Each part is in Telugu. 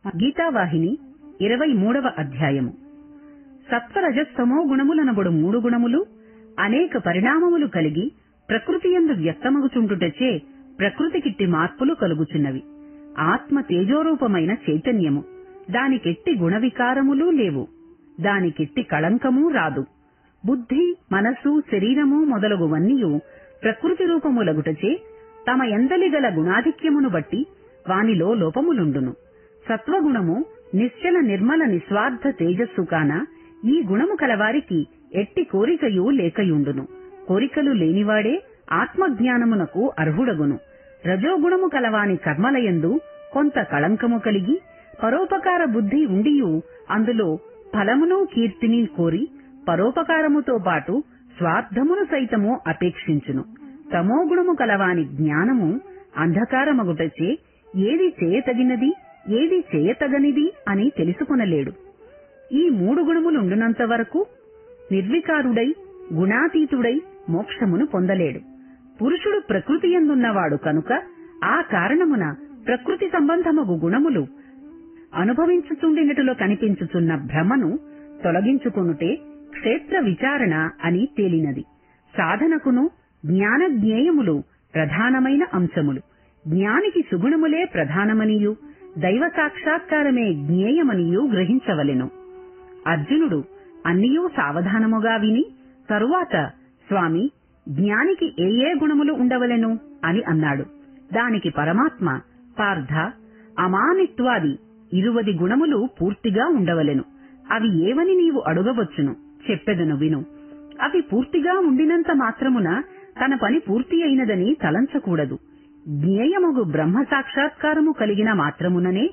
గీతావాహిని 23వ అధ్యాయము. సత్వరజస్తమో గుణములనబడు 3 గుణములు అనేక పరిణామములు కలిగి ప్రకృతియందు వ్యక్తమగుచుండుటచే ప్రకృతికిట్టి మార్పులు కలుగుచున్నవి. ఆత్మ తేజోరూపమైన చైతన్యము, దానికెట్టి గుణవికారములు లేవు, దానికెట్టి కళంకమూ రాదు. బుద్ధి, మనస్సు, శరీరము మొదలగువన్నీయు ప్రకృతి రూపములగుటచే తమ ఎందలిగల గుణాధిక్యమును బట్టి వానిలో లోపములుండును. సత్వగుణము నిశ్చల నిర్మల నిస్వార్థ తేజస్సు కాన ఈ గుణము కలవారికి ఎట్టి కోరికయు లేకయుండును. కోరికలు లేనివాడే ఆత్మజ్ఞానమునకు అర్హుడగును. రజోగుణము కలవాని కర్మలయందు కొంత కళంకము కలిగి పరోపకార బుద్ధి ఉండియు అందులో ఫలమును కీర్తిని కోరి పరోపకారముతో పాటు స్వార్థమును సైతము అపేక్షించును. తమోగుణము కలవాని జ్ఞానము అంధకారమగుటచే ఏది చేయతగినది, ఏది చేయతగనిది అని తెలుసుకొనలేడు. ఈ 3 గుణములుండునంత వరకు నిర్వికారుడై గుణాతీతుడై మోక్షమును పొందలేడు. పురుషుడు ప్రకృతి యందున్నవాడు కనుక ఆ కారణమున ప్రకృతి సంబంధమగు గుణములు అనుభవించుచుండినట్టులో కనిపించుచున్న భ్రమను తొలగించుకొనుటే క్షేత్ర విచారణ అని తేలినది. సాధనకును జ్ఞాన జ్ఞేయములు ప్రధానమైన అంశములు. జ్ఞానికి సుగుణములే ప్రధానమనియు దైవ సాక్షాత్కారమే జ్ఞేయమనియు గ్రహించవలెను. అర్జునుడు అన్నియూ సావధానముగా విని తరువాత, స్వామి, జ్ఞానికి ఏ గుణములు ఉండవలెను అని అన్నాడు. దానికి పరమాత్మ, పార్థ, అమానిత్వాది 20 గుణములు పూర్తిగా ఉండవలెను. అవి ఏవని నీవు అడుగవచ్చును, చెప్పెదను విను. అవి పూర్తిగా ఉండినంత మాత్రమున తన పని పూర్తి అయినదని తలంచకూడదు. జ్ఞేయమగు బ్రహ్మ సాక్షాత్కారము కలిగిన మాత్రముననే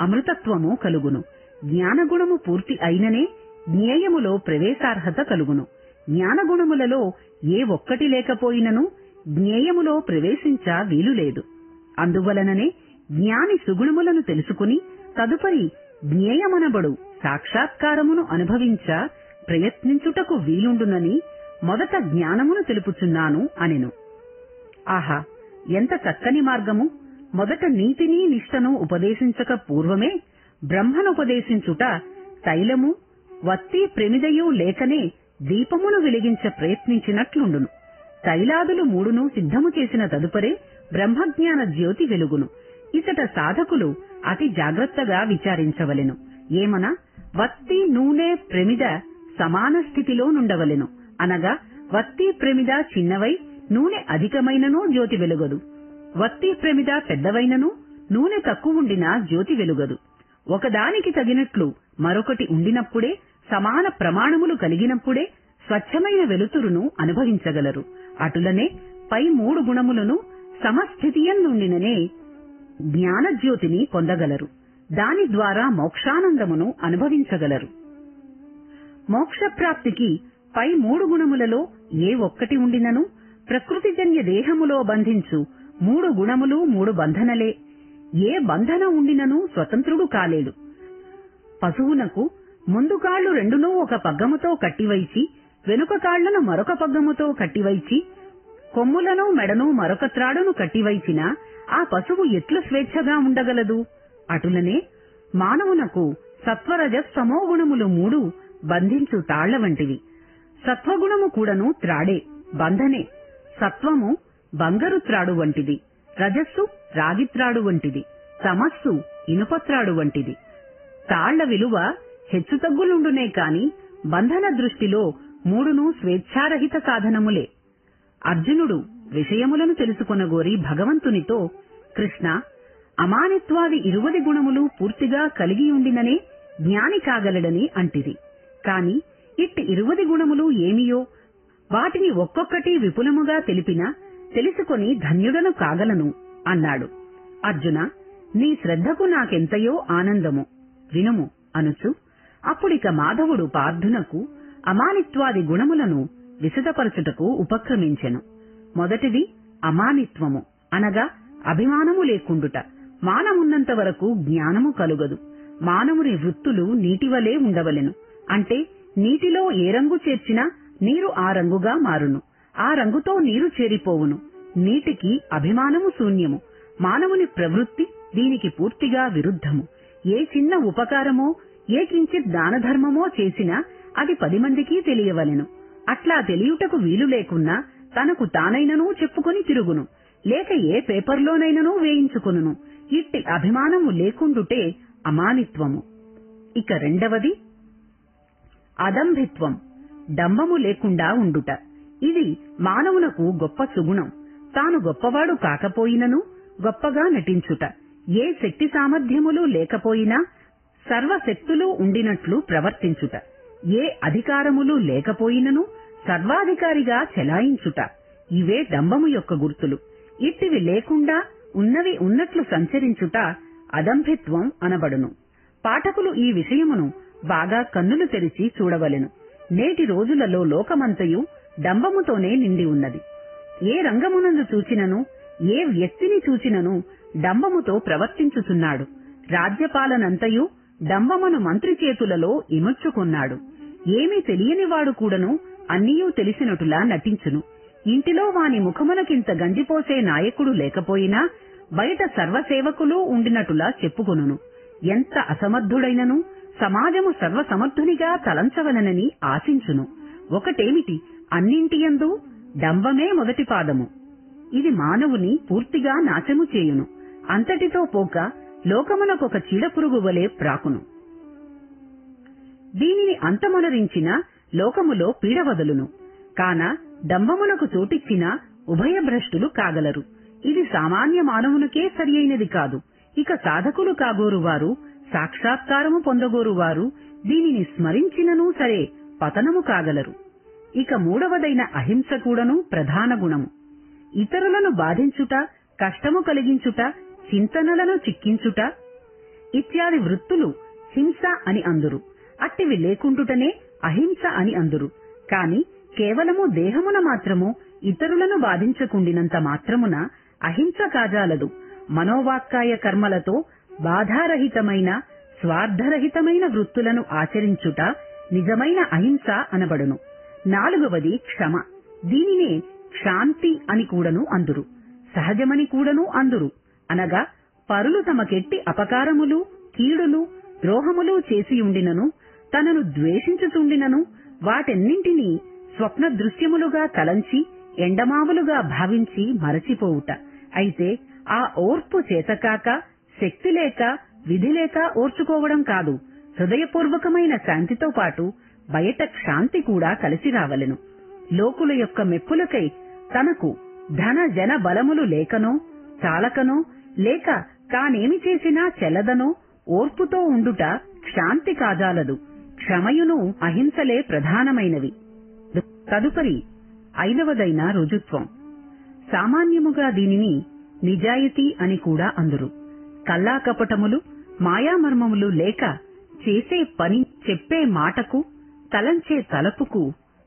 అమృతత్వము కలుగును. జ్ఞానగుణము పూర్తి అయిననే జ్ఞేయములో ప్రవేశార్హత కలుగును. జ్ఞానగుణములలో ఏ ఒక్కటి లేకపోయినను జ్ఞేయములో ప్రవేశించ వీలులేదు. అందువలననే జ్ఞాని సుగుణములను తెలుసుకుని తదుపరి జ్ఞేయమనబడు సాక్షాత్కారమును అనుభవించ ప్రయత్నించుటకు వీలుండునని మొదట జ్ఞానమును తెలుపుచున్నాను అనెను. ఆహా, ఎంత చక్కని మార్గము! మొదట నీతిని నిష్టను ఉపదేశించక పూర్వమే బ్రహ్మనుపదేశించుట తైలము, వత్తి, ప్రమిదయు లేకనే దీపమును వెలిగించ ప్రయత్నించినట్లుండును. తైలాదులు 3ను సిద్ధము చేసిన తదుపరే బ్రహ్మజ్ఞాన జ్యోతి వెలుగును. ఇచట సాధకులు అతి జాగ్రత్తగా విచారించవలెను. ఏమనా, వత్తి, నూనె, ప్రమిద సమాన స్థితిలో నుండవలెను. అనగా వత్తి, ప్రమిద చిన్నవై నూనె అధికమైననూ జ్యోతి వెలుగదు. వత్తి, ప్రమిద పెద్దవైనను నూనె తక్కువుండినా జ్యోతి వెలుగదు. ఒకదానికి తగినట్లు మరొకటి ఉండినప్పుడే, సమాన ప్రమాణములు కలిగినప్పుడే స్వచ్ఛమైన వెలుతురును అనుభవించగలరు. అటులనే పై 3 గుణములను సమస్థితియందుండిననే జ్ఞానజ్యోతిని పొందగలరు. దాని ద్వారా మోక్షానందమును అనుభవించగలరు. మోక్షప్రాప్తికి పై 3 గుణములలో ఏ ఒక్కటి ఉండినను ప్రకృతిజన్య దేహములో బంధించు 3 గుణములు 3 బంధనలే. ఏ బంధన ఉండినను స్వతంత్రుడు కాలేడు. పశువునకు ముందు కాళ్లు 2నూ ఒక పగ్గముతో కట్టివైచి, వెనుక కాళ్లను మరొక పగ్గముతో కట్టివైచి, కొమ్ములను మెడను మరొక త్రాడును కట్టివైచినా ఆ పశువు ఎట్లు స్వేచ్ఛగా ఉండగలదు? అటులనే మానవునకు సత్వరజస్తమో గుణములు 3 బంధించు తాళ్ల వంటివి. సత్వగుణము కూడాను త్రాడే, బంధనే. సత్వము బంగారు త్రాడు వంటిది, రజస్సు రాగిత్రాడు వంటిది, తమస్సు ఇనుపత్రాడు వంటిది. తాళ్ల విలువ హెచ్చుతగ్గులుండునే కాని బంధన దృష్టిలో 3ను స్వేచ్ఛారహిత సాధనములే. అర్జునుడు విషయములను తెలుసుకొనగోరి భగవంతునితో, కృష్ణ, అమానిత్వాది 20 గుణములు పూర్తిగా కలిగియుండిననే జ్ఞాని కాగలడని అంటిది. కాని ఇట్టి 20 గుణములు ఏమియో వాటిని ఒక్కొక్కటి విపులముగా తెలిపినా తెలుసుకొని ధన్యుడను కాగలను అన్నాడు. అర్జున, నీ శ్రద్ధకు నాకెంతయో ఆనందము, వినుము అనుచు అప్పుడిక మాధవుడు పార్థునకు అమానిత్వాది గుణములను విశదపరచుటకు ఉపక్రమించెను. మొదటిది అమానిత్వము, అనగా అభిమానము లేకుండుట. మానమున్నంత వరకు జ్ఞానము కలుగదు. మానవుని వృత్తులు నీటివలే ఉండవలెను. అంటే నీటిలో ఏ రంగు చేర్చినా నీరు ఆ రంగుగా మారును. ఆ రంగుతో నీరు చేరిపోవును. నీటికి అభిమానము శూన్యము. మానవుని ప్రవృత్తి దీనికి పూర్తిగా విరుద్ధము. ఏ చిన్న ఉపకారమో ఏ కించిత్ దానధర్మమో చేసినా అది 10 మందికి తెలియవలెను. అట్లా తెలియుటకు వీలు లేకున్నా తనకు తానైననూ చెప్పుకొని తిరుగును, లేక ఏ పేపర్లోనైననూ వేయించుకొనును. ఇట్టి అభిమానము లేకుండుటే అమానిత్వము. ఇక రెండవది అదంభిత్వం, డంబము లేకుండా ఉండుట. ఇది మానవునకు గొప్ప సుగుణం. తాను గొప్పవాడు కాకపోయినను గొప్పగా నటించుట. ఏ శక్తి సామర్థ్యములు లేకపోయినా సర్వశక్తులు ఉండినట్లు ప్రవర్తించుట. ఏ అధికారములు లేకపోయినను సర్వాధికారిగా చెలాయించుట. ఇవే డంబము యొక్క గుర్తులు. ఇట్టివి లేకుండా ఉన్నవి ఉన్నట్లు సంచరించుట అదంభిత్వం అనబడును. పాఠకులు ఈ విషయమును బాగా కన్నులు తెరిచి చూడవలెను. నేటి రోజులలో లోకమంతయు డంబముతోనే నిండి ఉన్నది. ఏ రంగమునందు చూచినను ఏ వ్యక్తిని చూచినను డంబముతో ప్రవర్తించుచున్నాడు. రాజ్యపాలనంతయు డంబమును మంత్రి చేతులలో ఇముడ్చుకున్నాడు. ఏమీ తెలియనివాడు కూడాను అన్నీయూ తెలిసినట్టులా నటించును. ఇంటిలో వాని ముఖమునకింత గంజిపోసే నాయకుడు లేకపోయినా బయట సర్వసేవకులు ఉండినట్టులా చెప్పుకొనును. ఎంత అసమర్థుడైనను సమాజము సర్వసమర్థునిగా తలంచవలనని ఆశించును. ఒకటేమిటి, అన్నింటియందు డంబమే మొదటి పాదము. ఇది మానవుని పూర్తిగా నాశము చేయును. అంతటితో పోక లోకమునకొక చీడపురుగు వలె ప్రాకును. దీనిని అంతమొనరించిన లోకములో పీడవదలును. కాన డంబమునకు చోటిచ్చిన ఉభయభ్రష్టులు కాగలరు. ఇది సామాన్య మానవునికే సరియైనది కాదు. ఇక సాధకులు కాగోరువారు, సాక్షాత్కారము పొందగోరువారు దీనిని స్మరించిననూ సరే పతనము కాగలరు. ఇక మూడవదైన అహింస కూడాను ప్రధాన గుణము. ఇతరులను బాధించుట, కష్టము కలిగించుట, చింతనలను చిక్కించుట ఇత్యాది వృత్తులు హింస అని అందురు. అట్టివి లేకుండుటనే అహింస అని అందురు. కాని కేవలము దేహమున మాత్రము ఇతరులను బాధించకుండినంత మాత్రమున అహింస కాజాలదు. మనోవాక్కాయ కర్మలతో బాధారహితమైన స్వార్థరహితమైన వృత్తులను ఆచరించుట నిజమైన అహింస అనబడును. నాలుగవది క్షమ. దీనినే శాంతి అని కూడాను అందురు, సహజమని కూడాను అందురు. అనగా పరులు తమకెట్టి అపకారములు, కీడులు, ద్రోహములు చేసియుండినను తనను ద్వేషించుచుండినను వాటన్నింటినీ స్వప్న దృశ్యములుగా తలంచి ఎండమావులుగా భావించి మరచిపోవుట. అయితే ఆ ఓర్పు చేతకాక, శక్తి లేక, విధి లేక ఓర్చుకోవడం కాదు. హృదయపూర్వకమైన శాంతితో పాటు బయట శాంతి కూడా కలిసి రావలెను. లోకుల యొక్క మెప్పులకై తనకు ధన జన బలములు లేకనో, చాలకనో, లేక తానేమి చేసినా చెల్లదనో ఓర్పుతో ఉండుట శాంతి కాజాలదు. క్షమయును అహింసలే ప్రధానమైనవి. తదుపరి ఐదవదైన రుజుత్వం. సామాన్యముగా దీనిని నిజాయితీ అని కూడా అందురు. కల్లాకపటములు, మాయామర్మములు లేక చేసే పని, చెప్పే మాటకు, తలంచే తలపుకు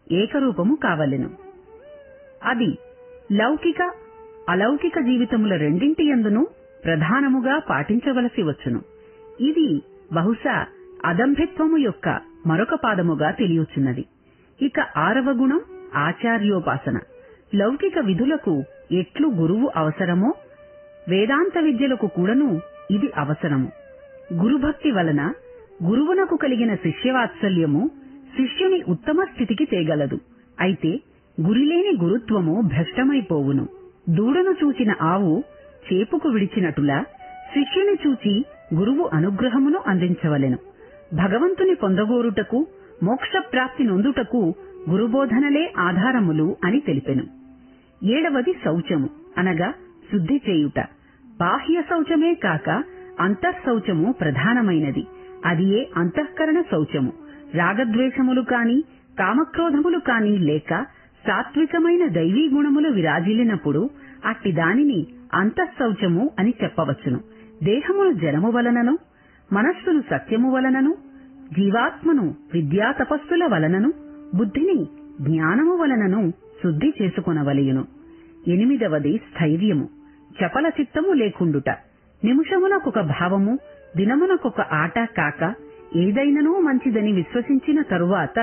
ఏకరూపము కావలెను. అది లౌకిక అలౌకిక జీవితముల రెండింటి యందును ప్రధానముగా పాటించవలసి వచ్చును. ఇది బహుశా అదంభిత్వము యొక్క మరొక పాదముగా తెలియచున్నది. ఇక ఆరవ గుణం ఆచార్యోపాసన. లౌకిక విధులకు ఎట్లు గురువు అవసరమో వేదాంత విద్యలకు కూడాను ఇది అవసరము. గురుభక్తి వలన గురువునకు కలిగిన శిష్యవాత్సల్యము శిష్యుని ఉత్తమ స్థితికి తేగలదు. అయితే గురిలేని గురుత్వము భ్రష్టమైపోవును. దూడను చూచిన ఆవు చేపుకు విడిచినట్టులా శిష్యుని చూచి గురువు అనుగ్రహమును అందించవలెను. భగవంతుని పొందగోరుటకు, మోక్షప్రాప్తి నొందుటకు గురుబోధనలే ఆధారములు అని తెలిపెను. ఏడవది శౌచము, అనగా శుద్ధి చేయుట. బాహ్య శౌచమే కాక అంతఃశౌచము ప్రధానమైనది. అది ఏ అంతఃకరణ శౌచము. రాగద్వేషములు కాని, కామక్రోధములు కాని లేక సాత్వికమైన దైవీ గుణములు విరాజిల్లినప్పుడు అట్టి దానిని అంతఃశౌచము అని చెప్పవచ్చును. దేహమును జనము వలనను, మనస్సును సత్యము వలనను, జీవాత్మను విద్యా తపస్సుల వలనను, బుద్ధిని జ్ఞానము వలనను శుద్ధి చేసుకొనవలయును. ఎనిమిదవది స్థైర్యము. చపల చిత్తము లేకుండుట. నిమిషమునకొక భావము, దినమునకొక ఆట కాక ఏదైననూ మంచిదని విశ్వసించిన తరువాత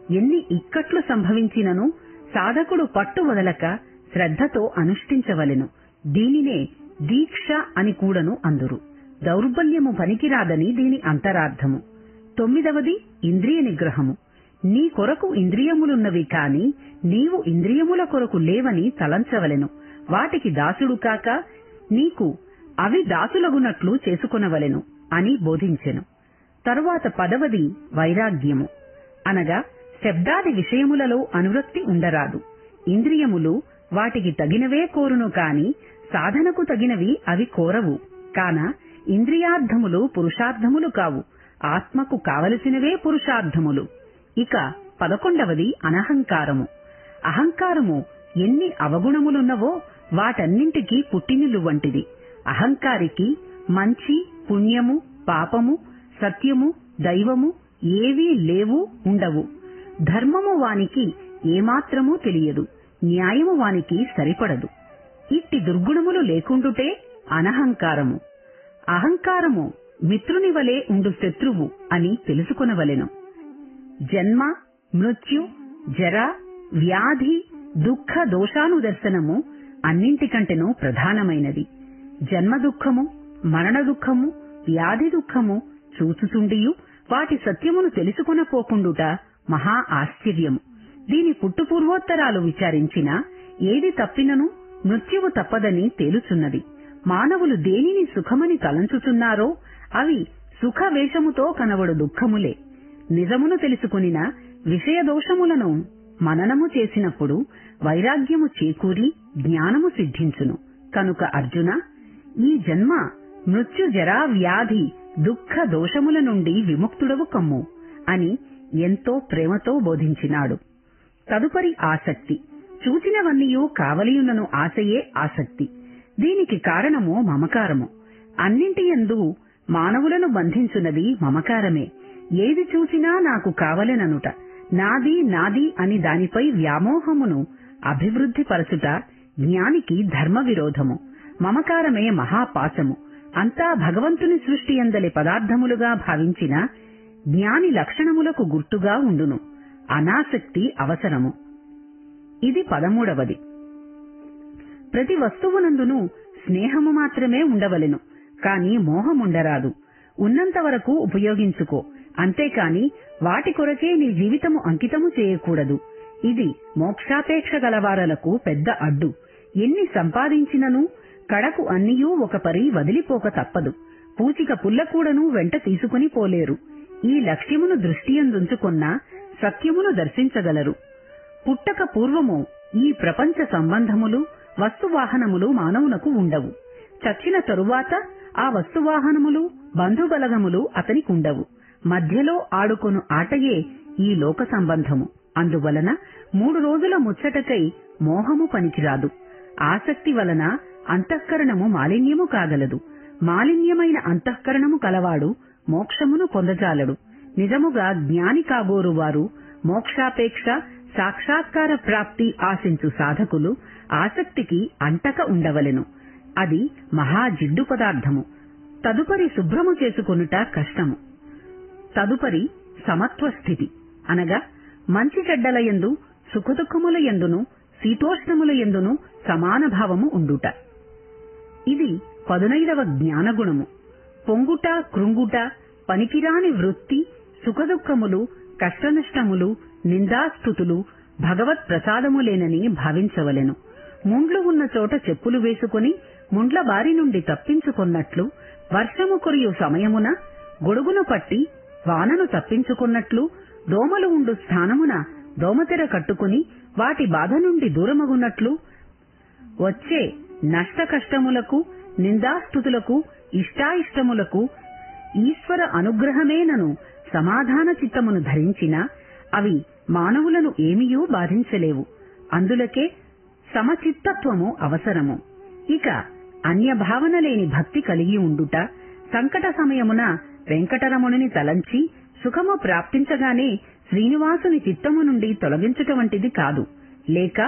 ఎన్ని ఇక్కట్లు సంభవించినను సాధకుడు పట్టు వదలక శ్రద్ధతో అనుష్ఠించవలెను. దీనినే దీక్ష అని కూడాను అందురు. దౌర్బల్యము పనికిరాదని దీని అంతరార్థము. 9వది ఇంద్రియ నిగ్రహము. నీ కొరకు ఇంద్రియములున్నవి కాని నీవు ఇంద్రియముల కొరకు లేవని తలంచవలెను. వాటికి దాసుడు కాక నీకు అవి దాసులగునట్లు చేసుకొనవలెను అని బోధించెను. తరువాత 10వది వైరాగ్యము. అనగా శబ్దాది విషయములలో అనురక్తి ఉండరాదు. ఇంద్రియములు వాటికి తగినవే కోరును కాని సాధనకు తగినవి అవి కోరవు. కాన ఇంద్రియార్థములు పురుషార్థములు కావు. ఆత్మకు కావలసినవే పురుషార్థములు. ఇక 11వది అనహంకారము. అహంకారము ఎన్ని అవగుణములున్నవో వాటన్నింటికీ పుట్టినిల్లు వంటిది. అహంకారికి మంచి, పుణ్యము, పాపము, సత్యము, దైవము ఏవీ లేవు, ఉండవు. ధర్మము వానికి ఏమాత్రమూ తెలియదు. న్యాయము వానికి సరిపడదు. ఇట్టి దుర్గుణములు లేకుండుటే అనహంకారము. అహంకారము మిత్రుని వలె ఉండు శత్రువు అని తెలుసుకొనవలెను. జన్మ, మృత్యు, జర, వ్యాధి, దుఃఖ దోషానుదర్శనము అన్నింటికంటేనూ ప్రధానమైనది. జన్మ దుఃఖము, మరణ దుఃఖము, వ్యాధి దుఃఖము చూచుచుండియు వాటి సత్యమును తెలుసుకొనపోకుండుట మహా ఆశ్చర్యము. దీని పుట్టుపూర్వోత్తరాలు విచారించినా ఏది తప్పినను మృత్యువు తప్పదని తేలుచున్నది. మానవులు దేనిని సుఖమని తలంచుచున్నారో అవి సుఖవేషముతో కనబడు దుఃఖములే. నిజమును తెలుసుకునిన విషయదోషములను మననము చేసినప్పుడు వైరాగ్యము చేకూరి జ్ఞానము సిద్ధించును. కనుక అర్జున, ఈ జన్మ మృత్యు, జరా, వ్యాధి, దుఃఖ దోషముల నుండి విముక్తుడవు కమ్ము అని ఎంతో ప్రేమతో బోధించినాడు. తదుపరి ఆసక్తి. చూచినవన్నీయూ కావలియున్నను ఆశయే ఆసక్తి. దీనికి కారణము మమకారము. అన్నింటి యందు మానవులను బంధించున్నది మమకారమే. ఏది చూసినా నాకు కావలెననుట, నాది నాది అని దానిపై వ్యామోహమును అభివృద్ధిపరచుట జ్ఞానికి ధర్మ విరోధము. మమకారమే మహాపాశము. అంతా భగవంతుని సృష్టి యందలి పదార్థములుగా భావించిన జ్ఞాని లక్షణములకు గుర్తుగా ఉండును. అనాసక్తి అవసరము. ఇది 13వది. ప్రతి వస్తువునందును స్నేహము మాత్రమే ఉండవలెను, కాని మోహముండరాదు. ఉన్నంత వరకు ఉపయోగించుకో, అంతేకాని వాటి కొరకే నీ జీవితము అంకితము చేయకూడదు. ఇది మోక్షాపేక్ష గలవారలకు పెద్ద అడ్డు. ఎన్ని సంపాదించినను కడకు అన్నియూ ఒక పరి వదిలిపోక తప్పదు. పూచిక పుల్లకూడను వెంట తీసుకుని పోలేరు. ఈ లక్ష్యమును దృష్టియందుంచుకున్నా సత్యమును దర్శించగలరు. పుట్టక పూర్వము ఈ ప్రపంచ సంబంధములు, వస్తువాహనములు మానవునకు ఉండవు. చచ్చిన తరువాత ఆ వస్తువాహనములు, బంధుబలగములు అతనికుండవు. మధ్యలో ఆడుకొను ఆటయే ఈ లోక సంబంధము. అందువలన 3 రోజుల ముచ్చటకై మోహము పనికిరాదు. ఆసక్తి వలన అంతఃకరణము మాలిన్యము కాగలదు. మాలిన్యమైన అంతఃకరణము కలవాడు మోక్షమును పొందజాలడు. నిజముగా జ్ఞాని కాబోరువారు, మోక్షాపేక్ష సాక్షాత్కార ప్రాప్తి ఆశించు సాధకులు ఆసక్తికి అంటక ఉండవలెను. అది మహాజిడ్డు పదార్థము. తదుపరి శుభ్రము చేసుకొనుట కష్టము. తదుపరి సమత్వ స్థితి, అనగా మంచి చెడ్డలయందు, సుఖదుఖముల యందును, శీతోష్ణముల యందును సమాన భావము ఉండుట. ఇది 15వ జ్ఞానగుణము. పొంగుట, కృంగుట, పనికిరాని వృత్తి, సుఖదుఖములు, కష్టనష్టములు, నిందాస్తుతులు భగవత్ ప్రసాదములేనని భావించవలెను. ముండ్లు ఉన్న చోట చెప్పులు వేసుకుని ముండ్ల బారి నుండి తప్పించుకొన్నట్లు, వర్షము కురియు సమయమున గొడుగును పట్టి వానను తప్పించుకున్నట్లు, దోమలు ఉండు స్థానమున దోమతెర కట్టుకుని వాటి బాధ నుండి దూరమగున్నట్లు, వచ్చే నష్ట కష్టములకు, నిందాస్తుతులకు, ఇష్టాయిష్టములకు ఈశ్వర అనుగ్రహమేనను సమాధాన చిత్తమును ధరించిన అవి మానవులను ఏమియూ బాధించలేవు. అందులకే సమచిత్తత్వము అవసరము. ఇక అన్యభావన లేని భక్తి కలిగి ఉండుట, సంకట సమయమున వెంకటరమణుని తలంచి సుఖము ప్రాప్తించగానే శ్రీనివాసుని చిత్తము నుండి తొలగించుట వంటిది కాదు. లేక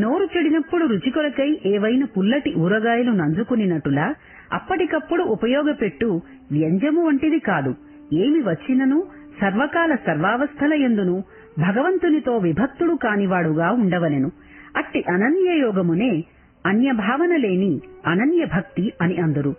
నోరు చెడినప్పుడు రుచి కొరకై ఏవైన పుల్లటి ఊరగాయలు నంజుకునినట్టులా అప్పటికప్పుడు ఉపయోగపెట్టు వ్యంజము వంటిది కాదు. ఏమి వచ్చినను సర్వకాల సర్వావస్థల యందును భగవంతునితో విభక్తుడు కానివాడుగా ఉండవలెను. అట్టి అనన్య యోగమునే అన్యభావన లేని అనన్య భక్తి అని అందురు.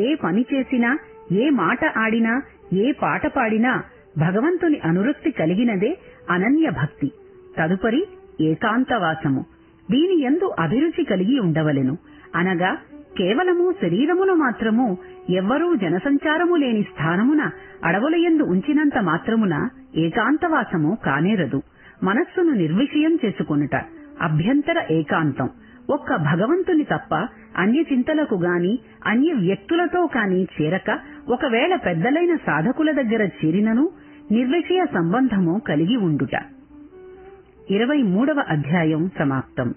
ఏ పని చేసినా, ఏ మాట ఆడినా, ఏ పాట పాడినా భగవంతుని అనురక్తి కలిగినదే అనన్య భక్తి. తదుపరి ఏకాంతవాసము. దీని యందు అభిరుచి కలిగి ఉండవలెను. అనగా కేవలము శరీరమును మాత్రము ఎవ్వరూ జనసంచారము లేని స్థానమున అడవులయందు ఉంచినంత మాత్రమున ఏకాంతవాసము కానేరదు. మనస్సును నిర్విషయం చేసుకొనుట అభ్యంతర ఏకాంతం. ఒక్క భగవంతుని తప్ప అన్య చింతలకు గాని అన్య వ్యక్తులతో కాని చేరక, ఒకవేళ పెద్దలైన సాధకుల దగ్గర చేరినను నిర్విషయ సంబంధము కలిగి ఉండుట. 23వ అధ్యాయం సమాప్తం.